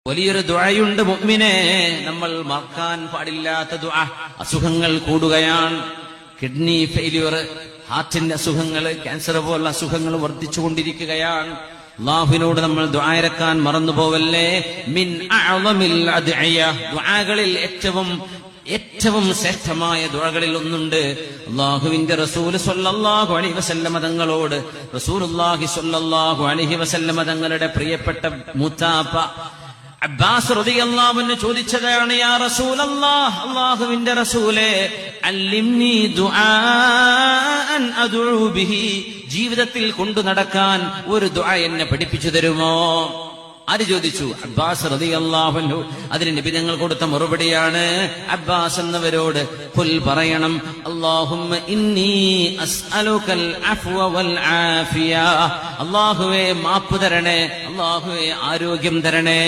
വലിയൊരു ദുആയുണ്ട് മുഅ്മിനേ, നമ്മൾ മറക്കാൻ പാടില്ലാത്ത ദുആ. അസുഖങ്ങൾ കൂടുകയാണ്, കിഡ്നി ഫെയിലിയർ, ഹാർട്ടിന്റെ അസുഖങ്ങൾ, ക്യാൻസർ പോലുള്ള അസുഖങ്ങൾ വർദ്ധിച്ചുകൊണ്ടിരിക്കുകയാണ്. അല്ലാഹുവിനോട് നമ്മൾ ദുആ ഇറക്കാൻ മറന്നുപോവല്ലേ. മിൻ അഅ്ളമിൽ അദ്ഇയ, ദുആകളിൽ ഏറ്റവും ശ്രേഷ്ഠമായ ദുആകളിൽ ഒന്നുണ്ട്. അല്ലാഹുവിന്റെ റസൂൽ സ്വല്ലല്ലാഹു അലൈഹി വസല്ലം തങ്ങളോട് റസൂലുള്ളാഹി സ്വല്ലല്ലാഹു അലൈഹി വസല്ലം തങ്ങളുടെ പ്രിയപ്പെട്ട മൂത്താപ്പ അബ്ബാസ് റളിയല്ലാഹു അൻഹു ചോദിച്ചതാണ്, യാ റസൂലല്ലാഹ്, അല്ലാഹുവിന്റെ റസൂലേ, അല്ലിംനി ദുആഅൻ അദ്ഉ ബിഹി, ജീവിതത്തിൽ കൊണ്ടു നടക്കാൻ ഒരു ദുആ എന്നെ പഠിപ്പിച്ചു തരുമോ? ആര് ചോദിച്ചു? അബ്ബാസ് റളിയല്ലാഹു അൻഹു. അതിന് നബി തങ്ങൾ കൊടുത്ത മറുപടിയാണ്, അബ്ബാസ് എന്നവരോട് ഖുൽ പറയണം, അല്ലാഹുമ്മ ഇന്നി അസ്അലുകൽ അഫ്വ വൽ ആഫിയ, അല്ലാഹുവേ മാപ്പ് തരണേ, അല്ലാഹുവേ ആരോഗ്യം തരണേ.